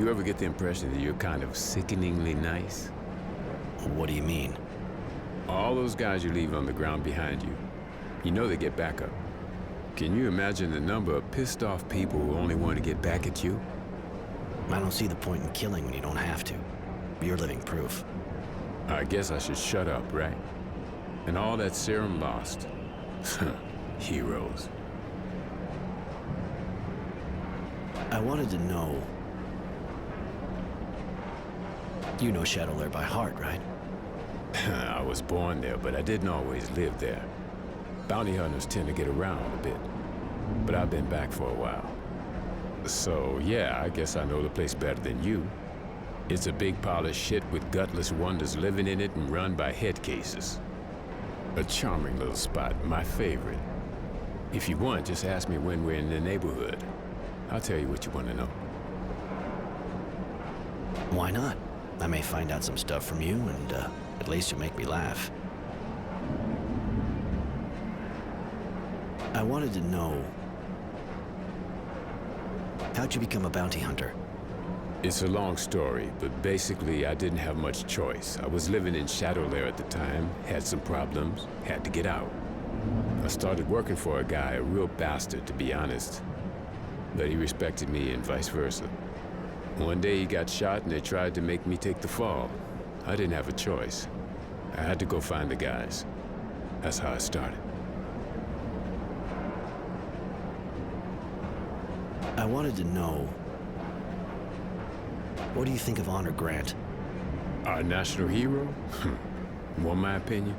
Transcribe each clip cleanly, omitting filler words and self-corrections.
You ever get the impression that you're kind of sickeningly nice? What do you mean? All those guys you leave on the ground behind you, you know they get back up. Can you imagine the number of pissed off people who only want to get back at you? I don't see the point in killing when you don't have to. You're living proof. I guess I should shut up, right? And all that serum lost. Heroes. I wanted to know... You know Shadowlair by heart, right? I was born there, but I didn't always live there. Bounty hunters tend to get around a bit, but I've been back for a while. So yeah, I guess I know the place better than you. It's a big pile of shit with gutless wonders living in it and run by head cases. A charming little spot, my favorite. If you want, just ask me when we're in the neighborhood. I'll tell you what you want to know. Why not? I may find out some stuff from you, and at least you'll make me laugh. I wanted to know... How'd you become a bounty hunter? It's a long story, but basically I didn't have much choice. I was living in Shadowlair at the time, had some problems, had to get out. I started working for a guy, a real bastard to be honest. But he respected me and vice versa. One day he got shot and they tried to make me take the fall. I didn't have a choice. I had to go find the guys. That's how I started. I wanted to know... What do you think of Honor Grant? Our national hero? Want my opinion?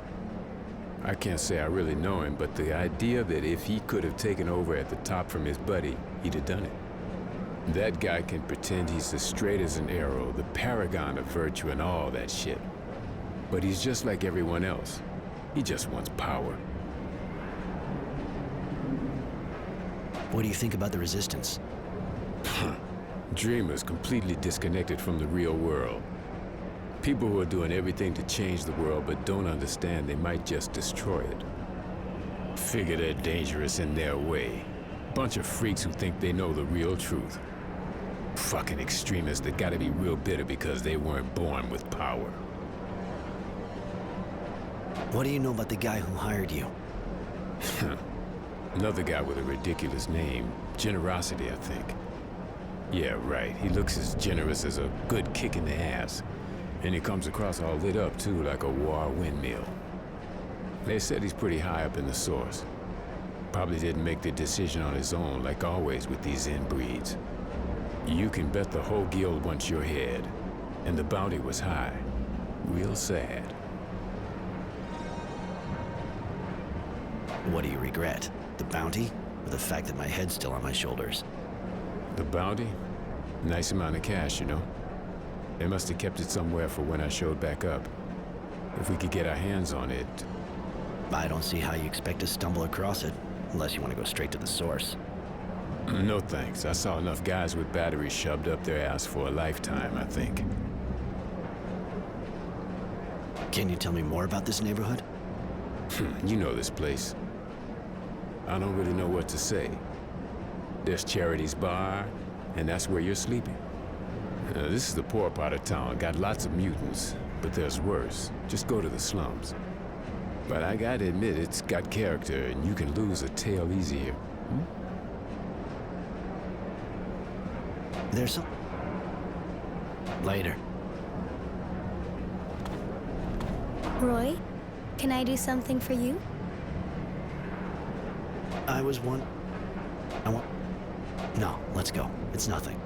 I can't say I really know him, but the idea that if he could have taken over at the top from his buddy, he'd have done it. That guy can pretend he's as straight as an arrow, the paragon of virtue and all that shit. But he's just like everyone else. He just wants power. What do you think about the Resistance? Dreamers completely disconnected from the real world. People who are doing everything to change the world but don't understand they might just destroy it. Figure they're dangerous in their way. Bunch of freaks who think they know the real truth. Fucking extremists that gotta be real bitter because they weren't born with power. What do you know about the guy who hired you? Another guy with a ridiculous name. Generosity, I think. Yeah, right. He looks as generous as a good kick in the ass. And he comes across all lit up, too, like a war windmill. They said he's pretty high up in the source. Probably didn't make the decision on his own, like always with these inbreeds. You can bet the whole guild wants your head. And the bounty was high. Real sad. What do you regret? The bounty? Or the fact that my head's still on my shoulders? The bounty? Nice amount of cash, you know. They must have kept it somewhere for when I showed back up. If we could get our hands on it... I don't see how you expect to stumble across it, unless you want to go straight to the source. No thanks. I saw enough guys with batteries shoved up their ass for a lifetime, I think. Can you tell me more about this neighborhood? You know this place. I don't really know what to say. There's Charity's Bar, and that's where you're sleeping. This is the poor part of town. Got lots of mutants, but there's worse. Just go to the slums. But I gotta admit, it's got character, and you can lose a tail easier. There's some... Later. Roy, can I do something for you? I want... No, let's go. It's nothing.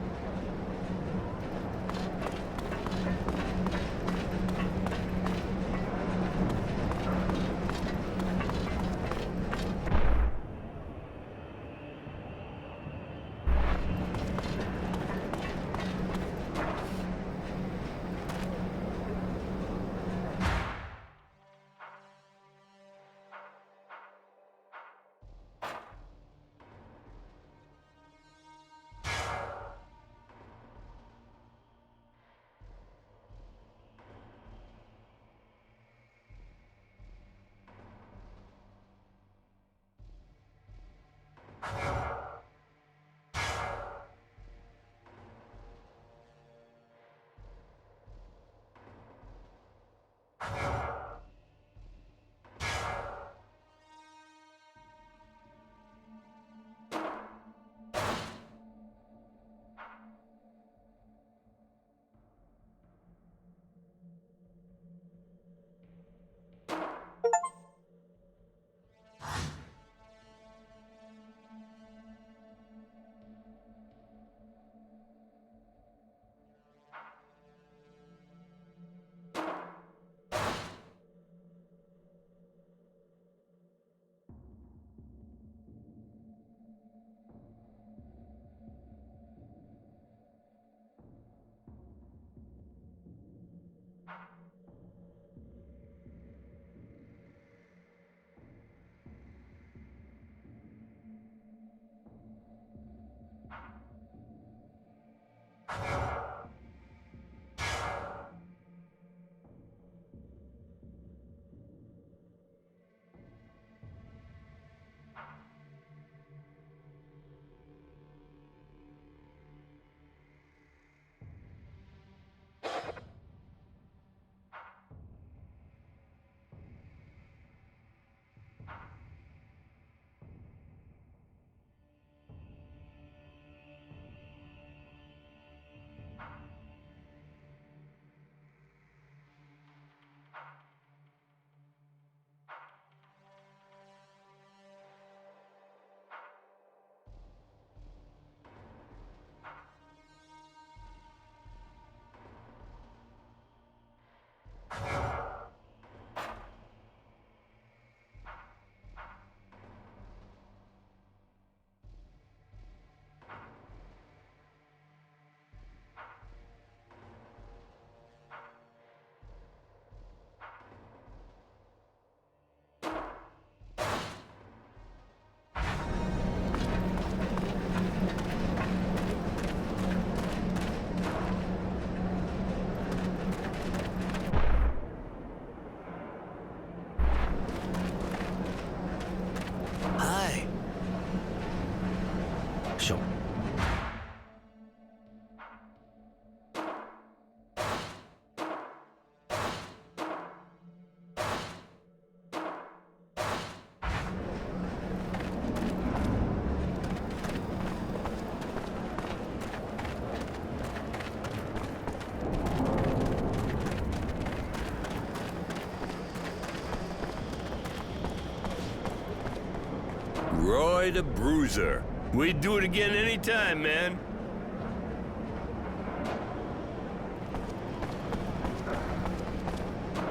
Roy the Bruiser. We'd do it again anytime, man.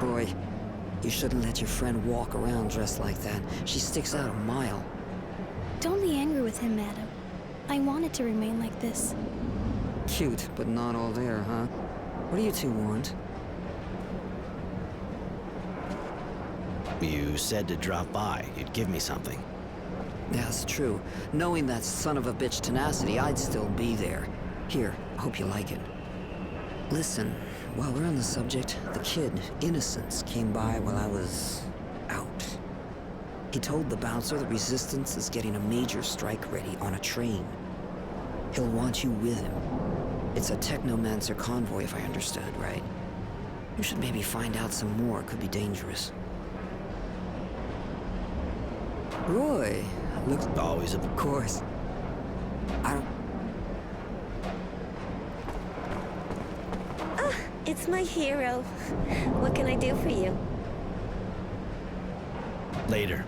Roy, you shouldn't let your friend walk around dressed like that. She sticks out a mile. Don't be angry with him, madam. I want it to remain like this. Cute, but not all there, huh? What do you two want? You said to drop by. You'd give me something. That's true. Knowing that son of a bitch tenacity, I'd still be there. Here, hope you like it. Listen, while we're on the subject, the kid, Innocence, came by while I was out. He told the bouncer the Resistance is getting a major strike ready on a train. He'll want you with him. It's a Technomancer convoy, if I understood right. You should maybe find out some more. It could be dangerous. Roy, looks... Always Of course. I don't... It's my hero. What can I do for you? Later.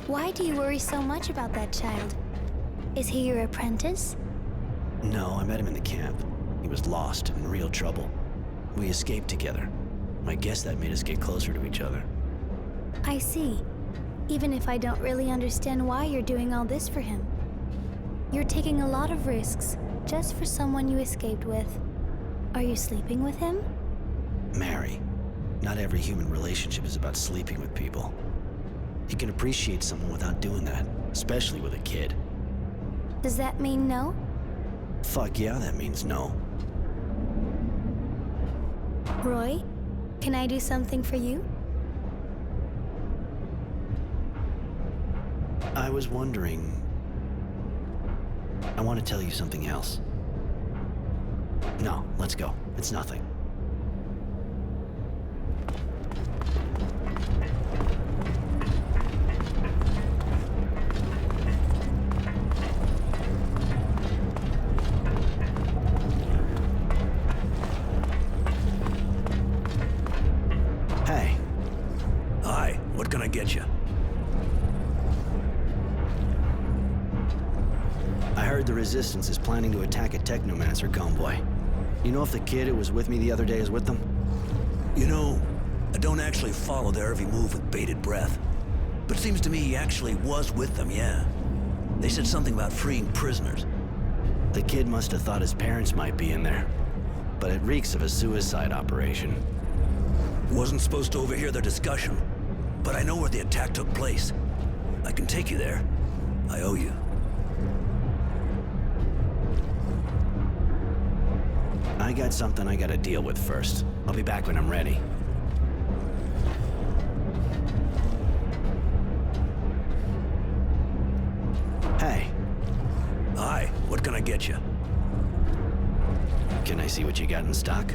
Why do you worry so much about that child? Is he your apprentice? No, I met him in the camp. He was lost, in real trouble. We escaped together. I guess that made us get closer to each other. I see. Even if I don't really understand why you're doing all this for him. You're taking a lot of risks just for someone you escaped with. Are you sleeping with him? Mary, not every human relationship is about sleeping with people. You can appreciate someone without doing that, especially with a kid. Does that mean no? Fuck yeah, that means no. Roy, can I do something for you? I was wondering... I want to tell you something else. No, let's go. It's nothing. Hey. Hi, what can I get you? I heard the Resistance is planning to attack a Technomancer convoy. You know if the kid who was with me the other day is with them? You know, I don't actually follow their every move with bated breath. But it seems to me he actually was with them, yeah. They said something about freeing prisoners. The kid must have thought his parents might be in there. But it reeks of a suicide operation. Wasn't supposed to overhear their discussion, but I know where the attack took place. I can take you there. I owe you. I got something I gotta deal with first. I'll be back when I'm ready. Hey. Hi, what can I get you? Can I see what you got in stock?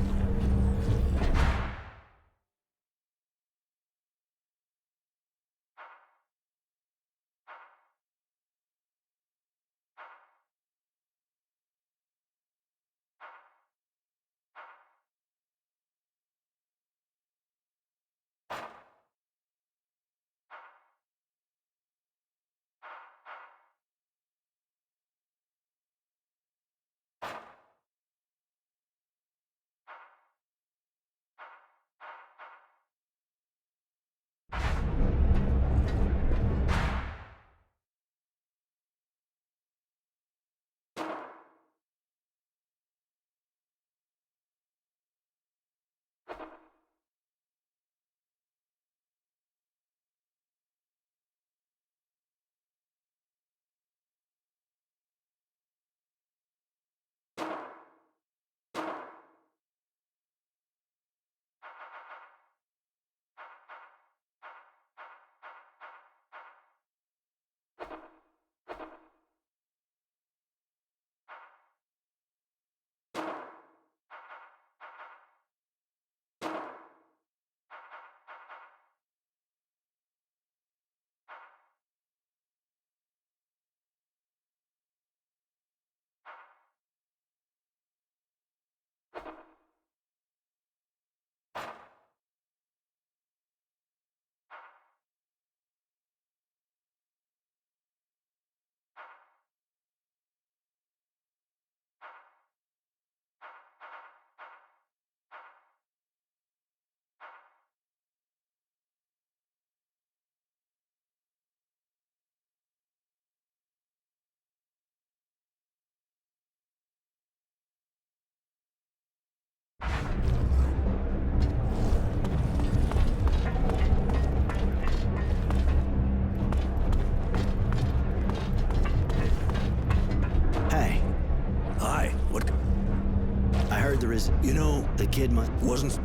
You know, The kid wasn't...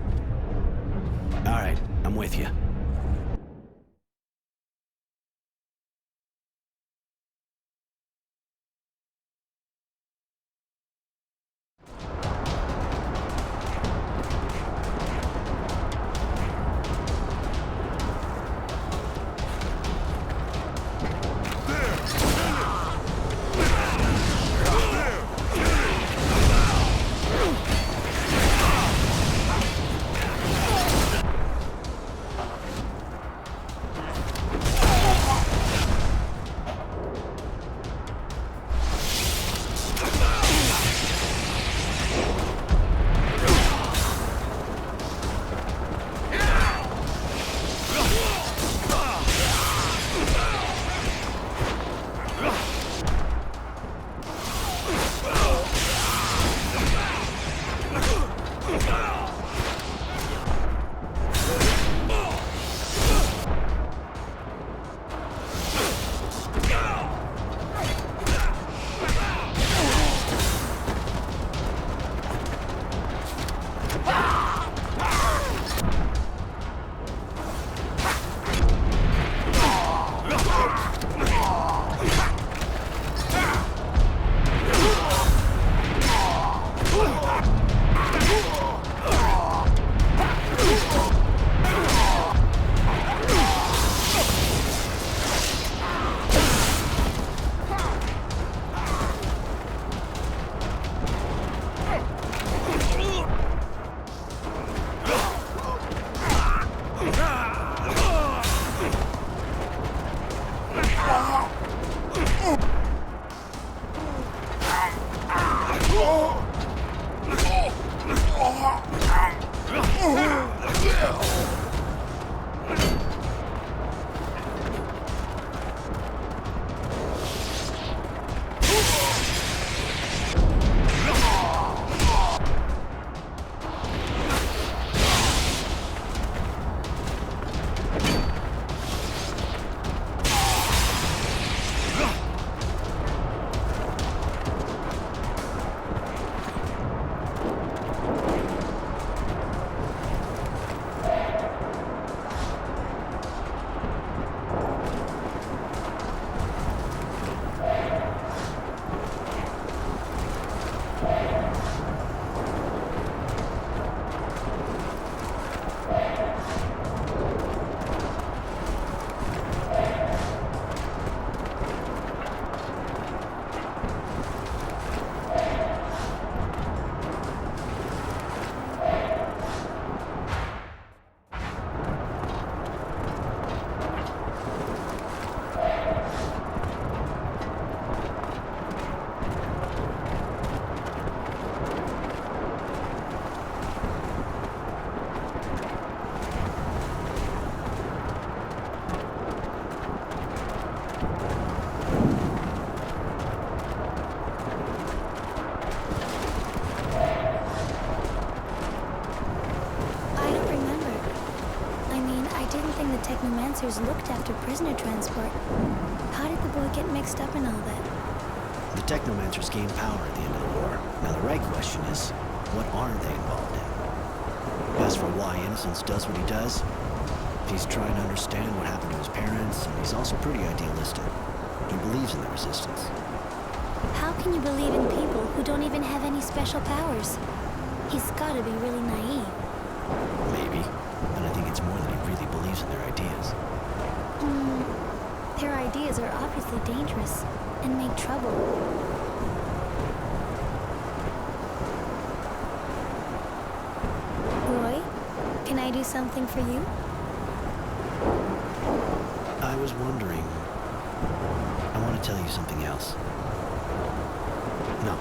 All right, I'm with you. didn't think the Technomancers looked after prisoner transport. How did the boy get mixed up in all that? The Technomancers gained power at the end of the war. Now the right question is, what are they involved in? As for why Innocence does what he does, he's trying to understand what happened to his parents, and he's also pretty idealistic. He believes in the Resistance. How can you believe in people who don't even have any special powers? He's gotta be really naive. Maybe, but I think it's more that he really believes in their ideas. Their ideas are obviously dangerous and make trouble. Roy, can I do something for you? I was wondering... I want to tell you something else. No.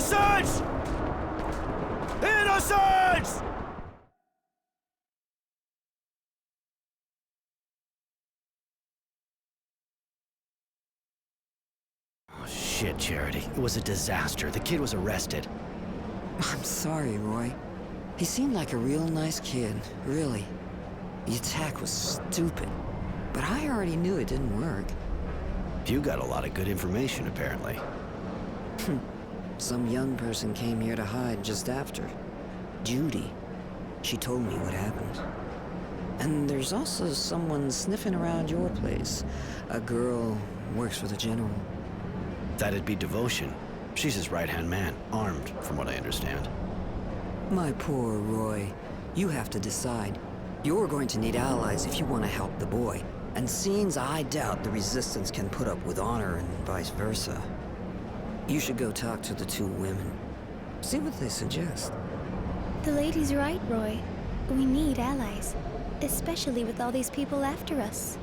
Innocence! Innocence! Oh, shit, Charity. It was a disaster. The kid was arrested. I'm sorry, Roy. He seemed like a real nice kid, really. The attack was stupid, but I already knew it didn't work. You got a lot of good information, apparently. Some young person came here to hide just after. Judy. She told me what happened. And there's also someone sniffing around your place. A girl works for the general. That'd be Devotion. She's his right-hand man, armed, from what I understand. My poor Roy. You have to decide. You're going to need allies if you want to help the boy. And seems I doubt the Resistance can put up with honor and vice versa. You should go talk to the two women. See what they suggest. The lady's right, Roy. We need allies. Especially with all these people after us.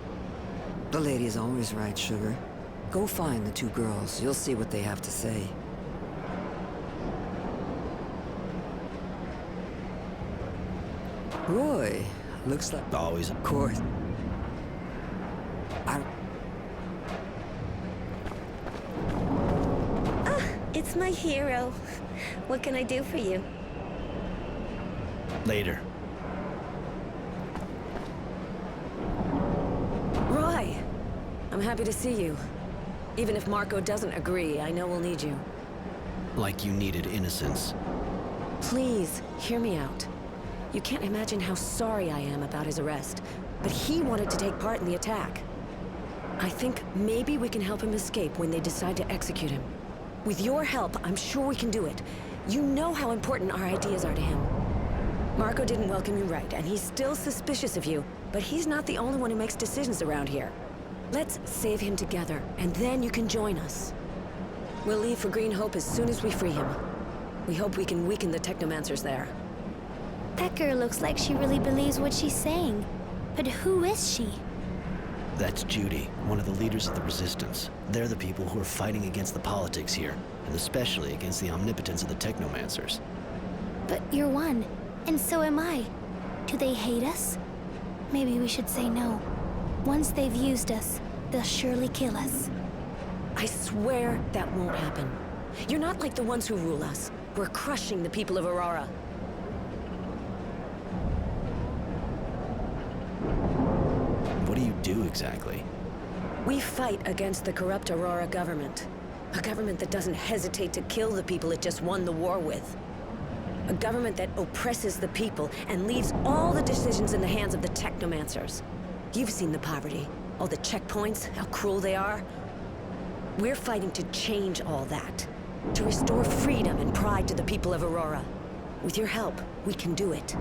The lady's always right, Sugar. Go find the two girls. You'll see what they have to say. Roy, looks like... Always. Of course. It's my hero. What can I do for you? Later. Roy! I'm happy to see you. Even if Marco doesn't agree, I know we'll need you. Like you needed innocence. Please, hear me out. You can't imagine how sorry I am about his arrest, but he wanted to take part in the attack. I think maybe we can help him escape when they decide to execute him. With your help, I'm sure we can do it. You know how important our ideas are to him. Marco didn't welcome you right, and he's still suspicious of you, but he's not the only one who makes decisions around here. Let's save him together, and then you can join us. We'll leave for Green Hope as soon as we free him. We hope we can weaken the Technomancers there. That girl looks like she really believes what she's saying. But who is she? That's Judy, one of the leaders of the Resistance. They're the people who are fighting against the politics here, and especially against the omnipotence of the Technomancers. But you're one, and so am I. Do they hate us? Maybe we should say no. Once they've used us, they'll surely kill us. I swear that won't happen. You're not like the ones who rule us. We're crushing the people of Aurora. What do you do exactly? We fight against the corrupt Aurora government. A government that doesn't hesitate to kill the people it just won the war with. A government that oppresses the people and leaves all the decisions in the hands of the Technomancers. You've seen the poverty, all the checkpoints, how cruel they are. We're fighting to change all that. To restore freedom and pride to the people of Aurora. With your help, we can do it.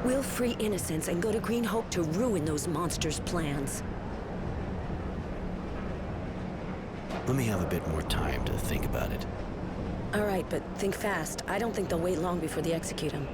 We'll free innocents and go to Green Hope to ruin those monsters' plans. Let me have a bit more time to think about it. All right, but think fast. I don't think they'll wait long before they execute him.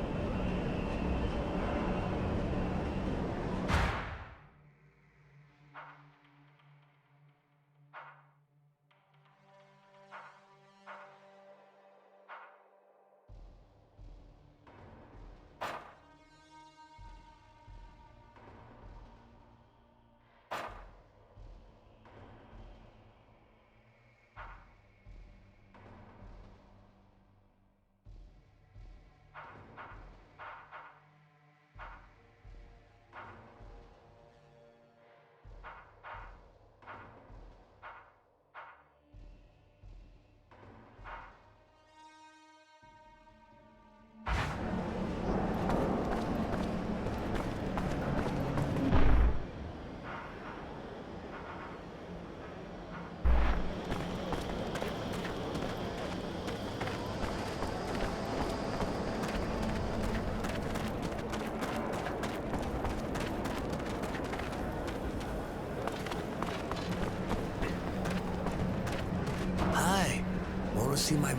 See my...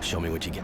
Show me what you get.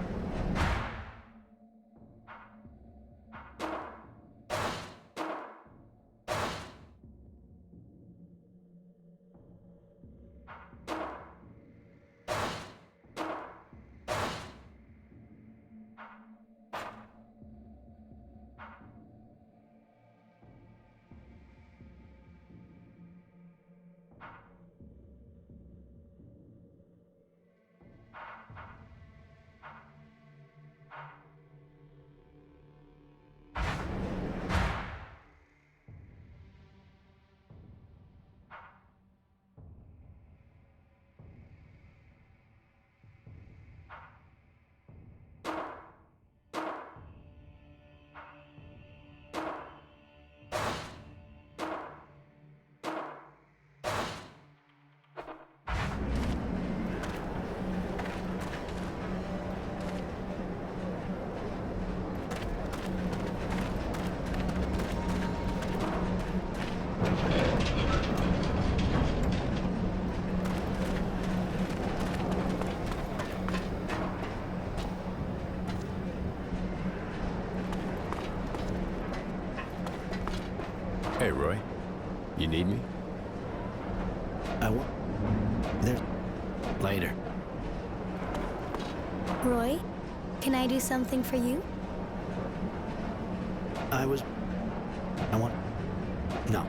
Hey, Roy. You need me? There... Later. Roy, can I do something for you? I want... No.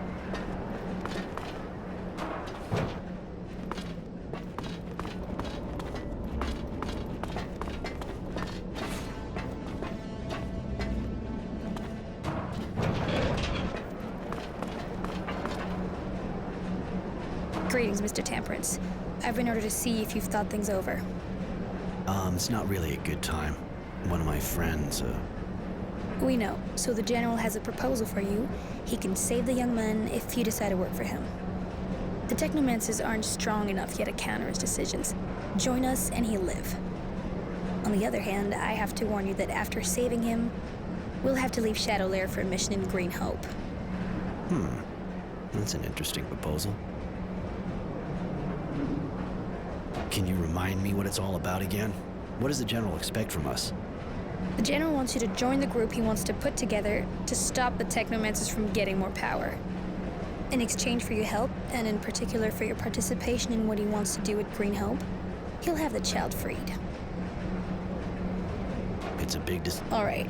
Greetings, Mr. Temperance. I've been ordered to see if you've thought things over. It's not really a good time. One of my friends, We know, so the General has a proposal for you. He can save the young man if you decide to work for him. The Technomancers aren't strong enough yet to counter his decisions. Join us and he'll live. On the other hand, I have to warn you that after saving him, we'll have to leave Shadow Lair for a mission in Green Hope. That's an interesting proposal. Can you remind me what it's all about again? What does the General expect from us? The General wants you to join the group he wants to put together to stop the Technomancers from getting more power. In exchange for your help, and in particular for your participation in what he wants to do at Green Hope, he'll have the child freed. It's a big All right.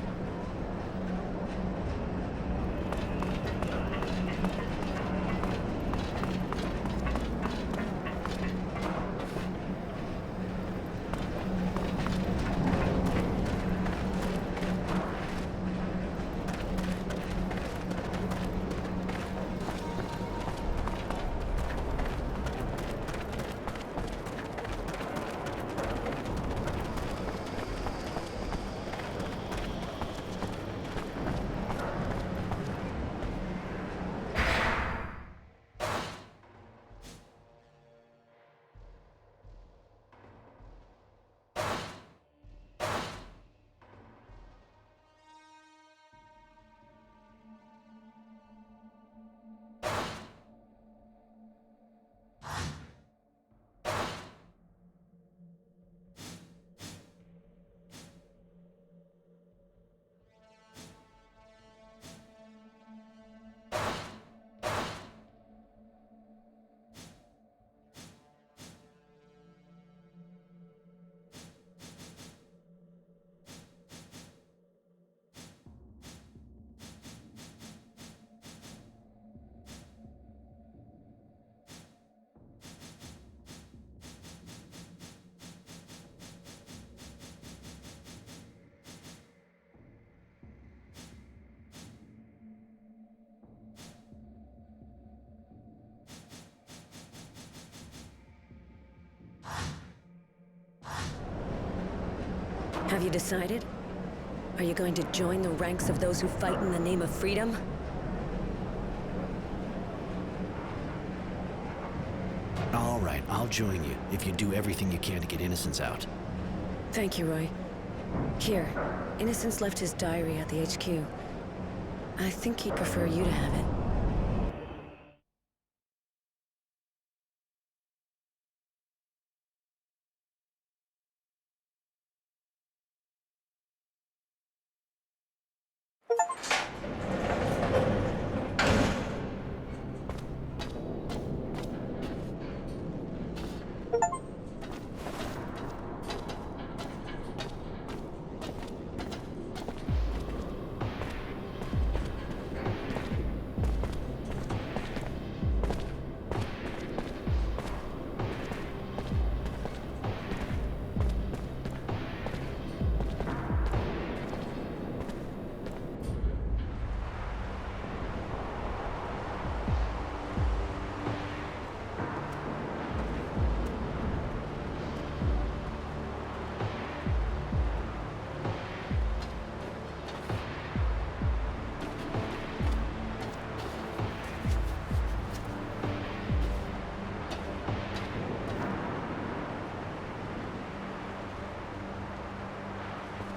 Have you decided? Are you going to join the ranks of those who fight in the name of freedom? All right, I'll join you if you do everything you can to get Innocence out. Thank you, Roy. Here, Innocence left his diary at the HQ. I think he'd prefer you to have it.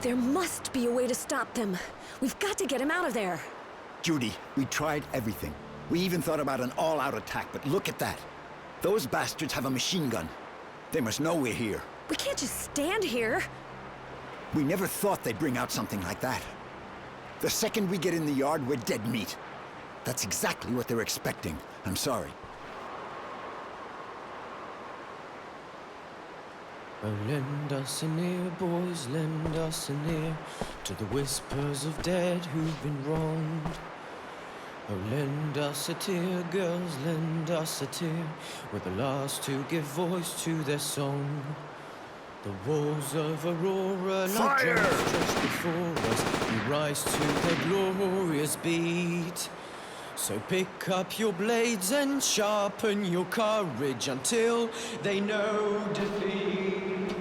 There must be a way to stop them. We've got to get him out of there. Judy, we tried everything. We even thought about an all-out attack, but look at that. Those bastards have a machine gun. They must know we're here. We can't just stand here. We never thought they'd bring out something like that. The second we get in the yard, we're dead meat. That's exactly what they're expecting. I'm sorry. Oh, lend us an ear, boys, lend us an ear to the whispers of dead who've been wronged. Oh, lend us a tear, girls, lend us a tear. We're the last to give voice to their song. The walls of Aurora, like giants stretched before us, we rise to their glorious beat. So pick up your blades and sharpen your courage until they know defeat.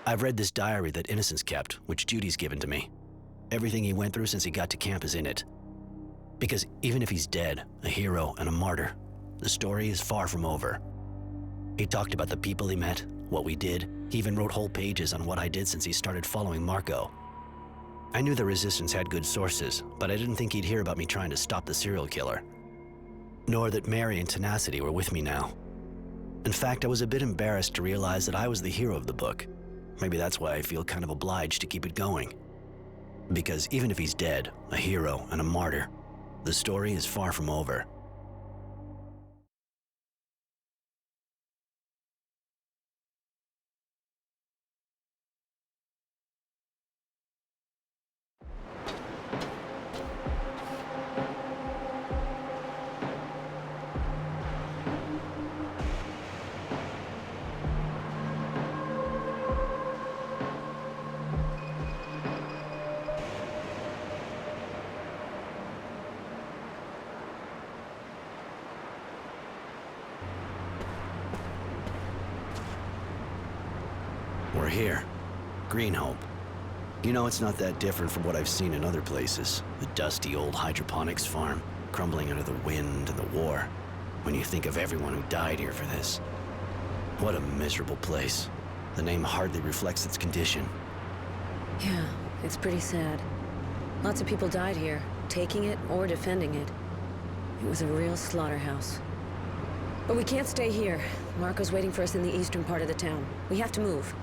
I've read this diary that Innocence kept, which Judy's given to me. Everything he went through since he got to camp is in it. Because even if he's dead, a hero and a martyr, the story is far from over. He talked about the people he met, what we did. He even wrote whole pages on what I did since he started following Marco. I knew the Resistance had good sources, but I didn't think he'd hear about me trying to stop the serial killer. Nor that Mary and Tenacity were with me now. In fact, I was a bit embarrassed to realize that I was the hero of the book. Maybe that's why I feel kind of obliged to keep it going. Because even if he's dead, a hero and a martyr, the story is far from over. We're here. Greenhope. You know, it's not that different from what I've seen in other places. The dusty old hydroponics farm, crumbling under the wind and the war. When you think of everyone who died here for this. What a miserable place. The name hardly reflects its condition. Yeah, it's pretty sad. Lots of people died here, taking it or defending it. It was a real slaughterhouse. But we can't stay here. Marco's waiting for us in the eastern part of the town. We have to move.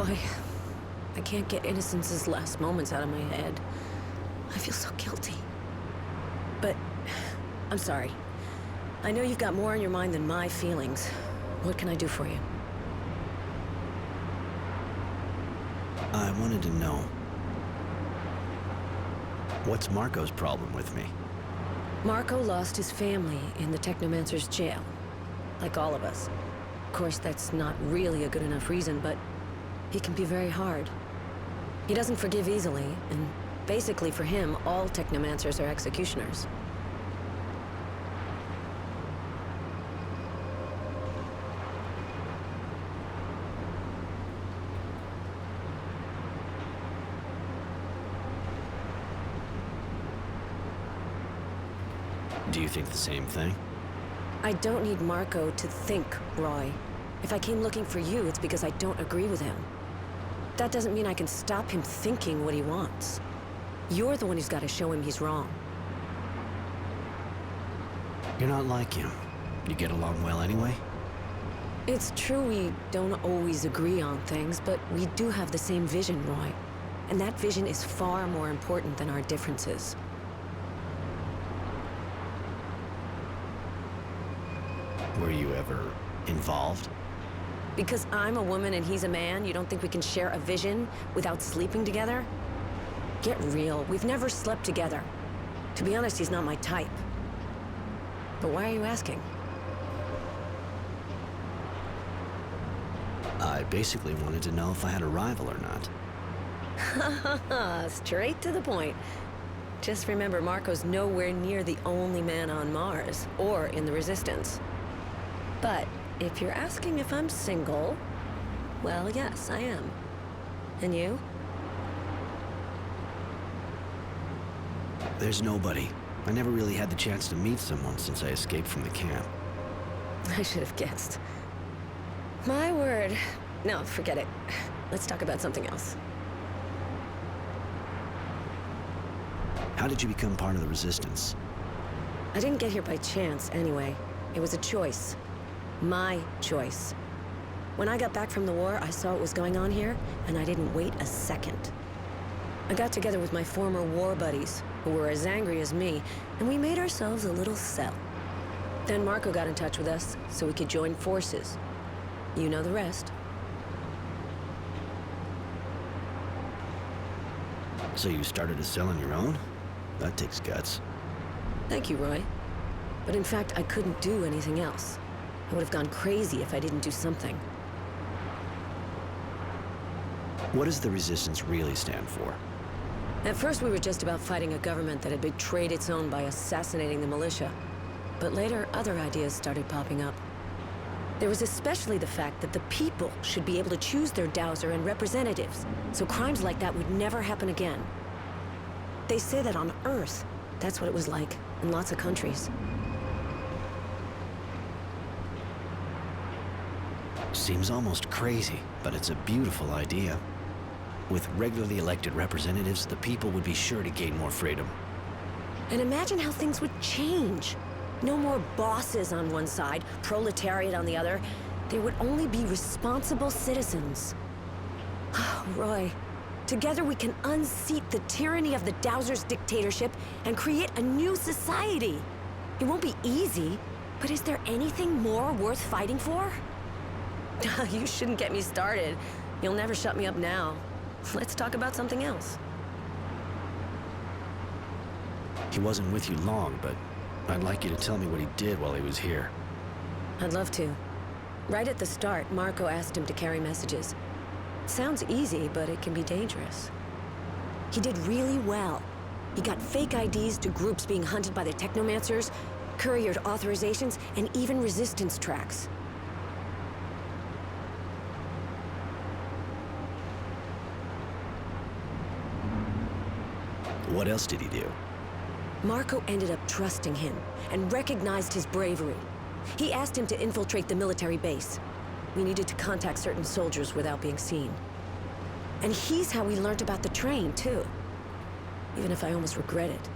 Roy, I can't get Innocence's last moments out of my head. I feel so guilty. But I'm sorry. I know you've got more on your mind than my feelings. What can I do for you? I wanted to know, what's Marco's problem with me? Marco lost his family in the Technomancer's jail. Like all of us. Of course, that's not really a good enough reason, but he can be very hard. He doesn't forgive easily, and basically for him, all Technomancers are executioners. Do you think the same thing? I don't need Marco to think, Roy. If I came looking for you, it's because I don't agree with him. That doesn't mean I can stop him thinking what he wants. You're the one who's got to show him he's wrong. You're not like him. You get along well anyway? It's true we don't always agree on things, but we do have the same vision, Roy. And that vision is far more important than our differences. Were you ever involved? Because I'm a woman and he's a man, you don't think we can share a vision without sleeping together? Get real. We've never slept together. To be honest, he's not my type. But why are you asking? I basically wanted to know if I had a rival or not. Straight to the point. Just remember, Marco's nowhere near the only man on Mars, or in the Resistance. But if you're asking if I'm single, well, yes, I am. And you? There's nobody. I never really had the chance to meet someone since I escaped from the camp. I should have guessed. My word. No, forget it. Let's talk about something else. How did you become part of the Resistance? I didn't get here by chance, anyway. It was a choice. My choice. When I got back from the war, I saw what was going on here, and I didn't wait a second. I got together with my former war buddies, who were as angry as me, and we made ourselves a little cell. Then Marco got in touch with us, so we could join forces. You know the rest. So you started a cell on your own? That takes guts. Thank you, Roy. But in fact, I couldn't do anything else. I would have gone crazy if I didn't do something. What does the Resistance really stand for? At first, we were just about fighting a government that had betrayed its own by assassinating the militia. But later, other ideas started popping up. There was especially the fact that the people should be able to choose their dowser and representatives, so crimes like that would never happen again. They say that on Earth, that's what it was like in lots of countries. Seems almost crazy, but it's a beautiful idea. With regularly elected representatives, the people would be sure to gain more freedom. And imagine how things would change. No more bosses on one side, proletariat on the other. There would only be responsible citizens. Roy, together we can unseat the tyranny of the Dowser's dictatorship and create a new society. It won't be easy, but is there anything more worth fighting for? You shouldn't get me started. You'll never shut me up now. Let's talk about something else. He wasn't with you long, but I'd like you to tell me what he did while he was here. I'd love to. Right at the start, Marco asked him to carry messages. Sounds easy, but it can be dangerous. He did really well. He got fake IDs to groups being hunted by the Technomancers, couriered authorizations, and even resistance tracks. What else did he do? Marco ended up trusting him and recognized his bravery. He asked him to infiltrate the military base. We needed to contact certain soldiers without being seen. And he's how we learned about the train, too. Even if I almost regret it.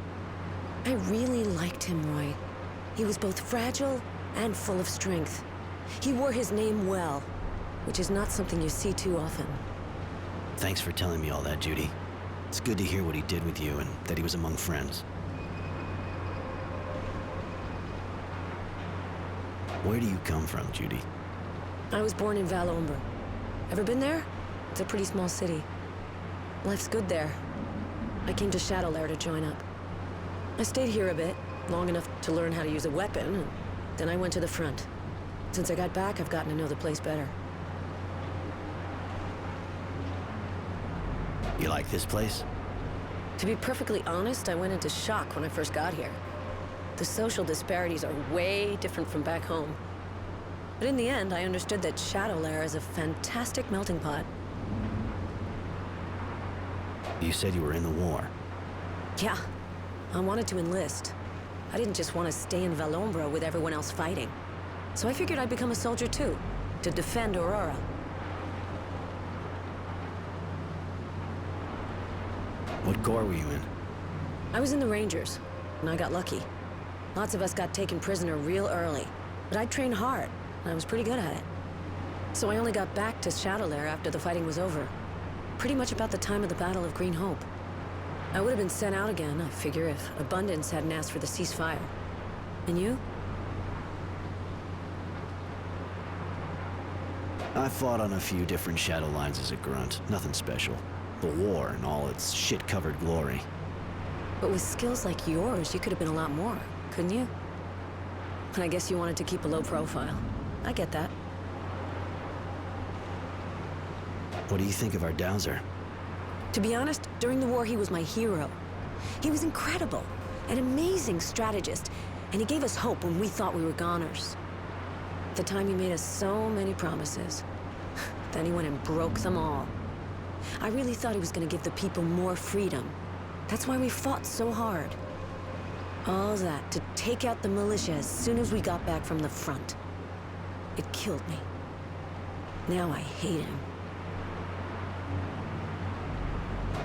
I really liked him, Roy. He was both fragile and full of strength. He wore his name well, which is not something you see too often. Thanks for telling me all that, Judy. It's good to hear what he did with you and that he was among friends. Where do you come from, Judy? I was born in Valombre. Ever been there? It's a pretty small city. Life's good there. I came to Shadow Lair to join up. I stayed here a bit, long enough to learn how to use a weapon, and then I went to the front. Since I got back, I've gotten to know the place better. You like this place? To be perfectly honest, I went into shock when I first got here. The social disparities are way different from back home. But in the end, I understood that Shadow Lair is a fantastic melting pot. You said you were in the war. Yeah, I wanted to enlist. I didn't just want to stay in Valombre with everyone else fighting. So I figured I'd become a soldier too, to defend Aurora. What corps were you in? I was in the Rangers, and I got lucky. Lots of us got taken prisoner real early, but I trained hard, and I was pretty good at it. So I only got back to Shadow Lair after the fighting was over. Pretty much about the time of the Battle of Green Hope. I would have been sent out again, I figure, if Abundance hadn't asked for the ceasefire. And you? I fought on a few different shadow lines as a grunt. Nothing special. The war and all its shit-covered glory. But with skills like yours, you could have been a lot more, couldn't you? And I guess you wanted to keep a low profile. I get that. What do you think of our Dowser? To be honest, during the war, he was my hero. He was incredible, an amazing strategist, and he gave us hope when we thought we were goners. At the time, he made us so many promises. Then he went and broke them all. I really thought he was going to give the people more freedom. That's why we fought so hard. All that to take out the militia as soon as we got back from the front. It killed me. Now I hate him.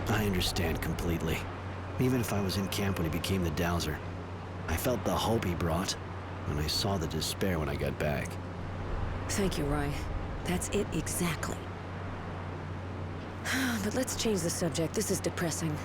I understand completely. Even if I was in camp when he became the Dowser, I felt the hope he brought, and I saw the despair when I got back. Thank you, Roy. That's it exactly. But let's change the subject. This is depressing.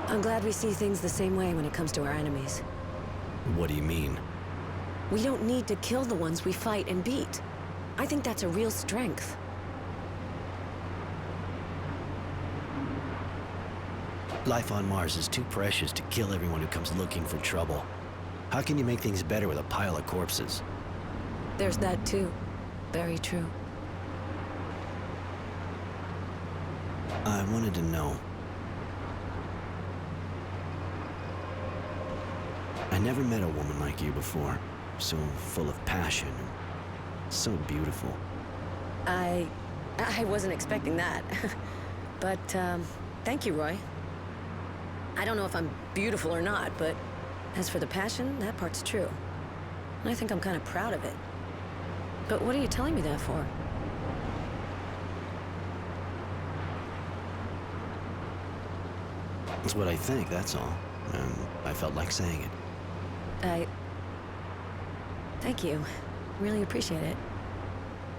I'm glad we see things the same way when it comes to our enemies. What do you mean? We don't need to kill the ones we fight and beat. I think that's a real strength. Life on Mars is too precious to kill everyone who comes looking for trouble. How can you make things better with a pile of corpses? There's that too. Very true. I wanted to know. I never met a woman like you before. So full of passion and so beautiful. I wasn't expecting that. But, thank you, Roy. I don't know if I'm beautiful or not, but as for the passion, that part's true. And I think I'm kind of proud of it. But what are you telling me that for? It's what I think, that's all. And I felt like saying it. Thank you. Really appreciate it.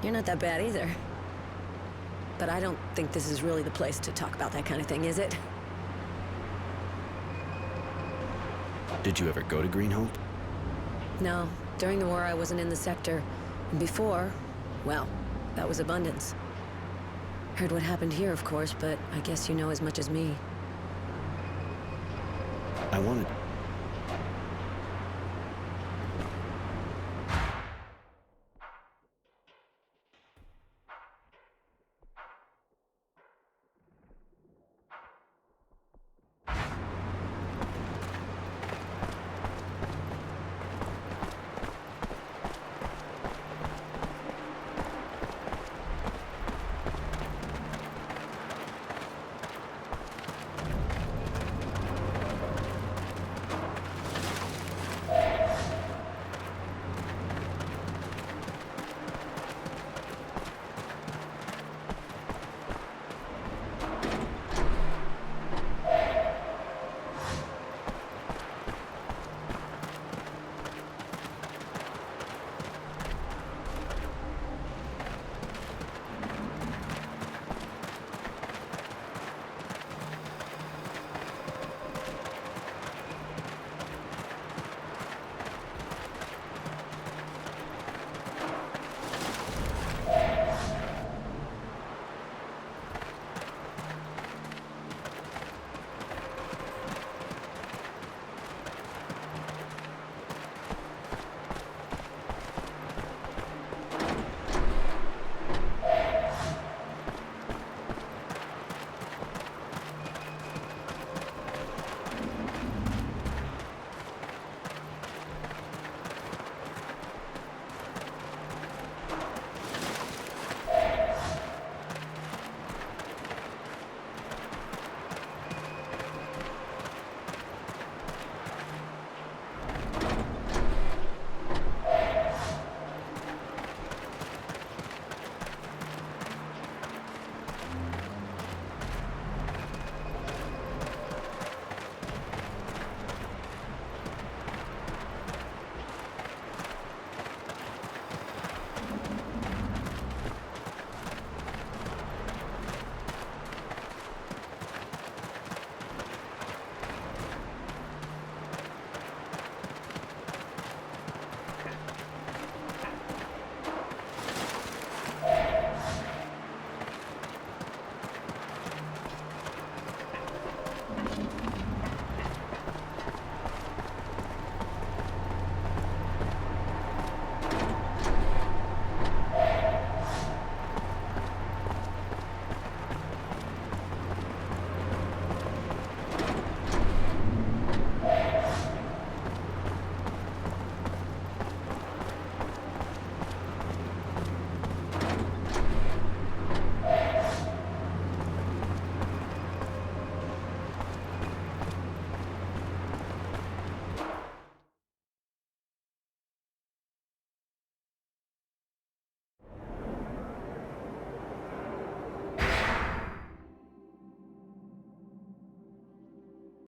You're not that bad either. But I don't think this is really the place to talk about that kind of thing, is it? Did you ever go to Green Hope? No. During the war, I wasn't in the sector. And before, well, that was Abundance. Heard what happened here, of course, but I guess you know as much as me. I wanted